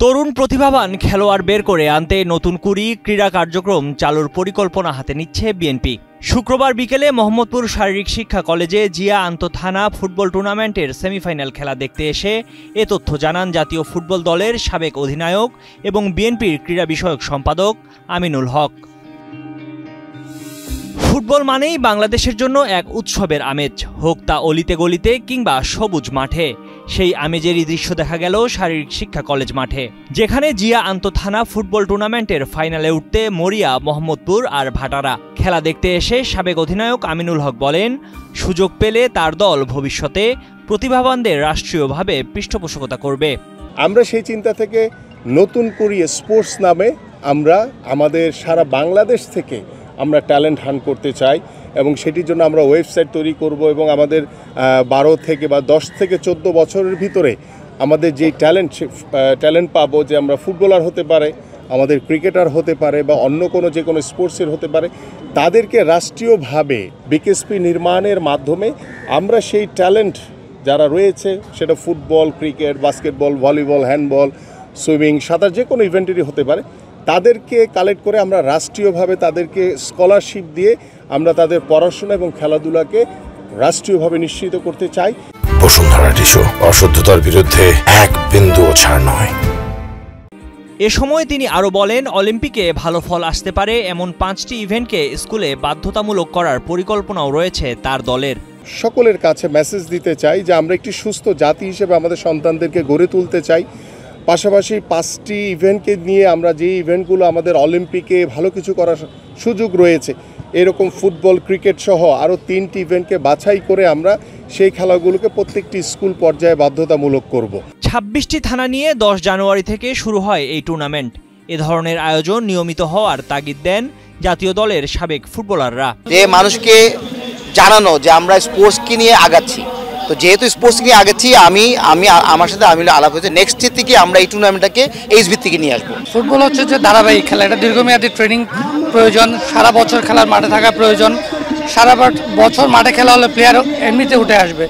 তরুণ প্রতিভাবান খেলোয়াড় বের করে আনতে নতুন ক্রীড়া কার্যক্রম চালুর পরিকল্পনা হাতে নিচ্ছে বিএনপি। শুক্রবার বিকেলে মোহাম্মদপুর শারীরিক শিক্ষা কলেজে জিয়া আন্তঃথানা ফুটবল টুর্নামেন্টের সেমিফাইনাল খেলা দেখতে এসে এ তথ্য জানান জাতীয় ফুটবল দলের সাবেক অধিনায়ক এবং বিএনপির ক্রীড়া বিষয়ক সম্পাদক আমিনুল হক। ফুটবল মানেই বাংলাদেশের জন্য এক উৎসবের আমেজ, হোক তা অলিতে গলিতে কিংবা সবুজ মাঠে। সেই আমেজেরই দৃশ্য দেখা গেল শারীরিক শিক্ষা কলেজ মাঠে, যেখানে জিয়া আন্তঃথানা ফুটবল টুর্নামেন্টের ফাইনালে উঠতে মরিয়া মোহাম্মদপুর আর ভাটারা। খেলা দেখতে এসে সাবেক অধিনায়ক আমিনুল হক বলেন, সুযোগ পেলে তার দল ভবিষ্যতে প্রতিভাবানদের রাষ্ট্রীয়ভাবে পৃষ্ঠপোষকতা করবে। আমরা সেই চিন্তা থেকে নতুন করিয়ে স্পোর্টস নামে আমরা আমাদের সারা বাংলাদেশ থেকে আমরা ট্যালেন্ট হান্ট করতে চাই এবং সেটির জন্য আমরা ওয়েবসাইট তৈরি করব এবং আমাদের 12 থেকে বা 10 থেকে 14 বছরের ভিতরে আমাদের যেই ট্যালেন্ট পাবো, যে আমরা ফুটবলার হতে পারে, আমাদের ক্রিকেটার হতে পারে বা অন্য কোনো যে কোনো স্পোর্টসের হতে পারে, তাদেরকে রাষ্ট্রীয়ভাবে বিকেএসপি নির্মাণের মাধ্যমে আমরা সেই ট্যালেন্ট যারা রয়েছে, সেটা football, cricket, basketball, volleyball, handball, swimming, সাঁতার, যে কোনো ইভেন্টেরই হতে পারে, তাদেরকে কালেক্ট করে আমরা রাষ্ট্রীয়ভাবে তাদেরকে স্কলারশিপ দিয়ে আমরা তাদের পড়াশোনা এবং খেলাধুলাকে রাষ্ট্রীয়ভাবে নিশ্চিত করতে চাই। বসুন্ধরা টিস্যু, অশুদ্ধতার বিরুদ্ধে এক বিন্দুও ছাড় নয়। এ সময় তিনি আরও বলেন, অলিম্পিকে ভালো ফল আসতে পারে এমন 5টি ইভেন্টকে স্কুলে বাধ্যতামূলক করার পরিকল্পনাও রয়েছে তার দলের। সকলের কাছে মেসেজ দিতে চাই যে আমরা একটি সুস্থ জাতি হিসেবে আমাদের সন্তানদেরকে গড়ে তুলতে চাই। পাশাপাশি 5টি ইভেন্টকে নিয়ে আমরা যে ইভেন্টগুলো আমাদের অলিম্পিকে ভালো কিছু করার সুযোগ রয়েছে, এরকম ফুটবল, ক্রিকেট সহ আরও 3টি ইভেন্টকে বাছাই করে আমরা সেই খেলাগুলোকে প্রত্যেকটি স্কুল পর্যায়ে বাধ্যতামূলক করব। 26টি থানা নিয়ে 10 জানুয়ারি থেকে শুরু হয় এই টুর্নামেন্ট। এ ধরনের আয়োজন নিয়মিত হওয়ার তাগিদ দেন জাতীয় দলের সাবেক ফুটবলাররা। যে মানুষকে জানানো যে আমরা স্পোর্টসকে নিয়ে আগাচ্ছি, তো যেহেতু স্পোর্টস নিয়ে আগাচ্ছি, আমার সাথে আলাপ হয়েছে নেক্সট ইয়ার থেকে আমরা এই টুর্নামেন্টটাকে এইচবি থেকে নিয়ে আসবো। ফুটবল হচ্ছে যে ধারাবাহিক খেলা, এটা দীর্ঘমেয়াদী ট্রেনিং প্রয়োজন, সারা বছর খেলার মাঠে থাকা প্রয়োজন। সারা বছর মাঠে খেলা হলে প্লেয়ার এমনিতে উঠে আসবে।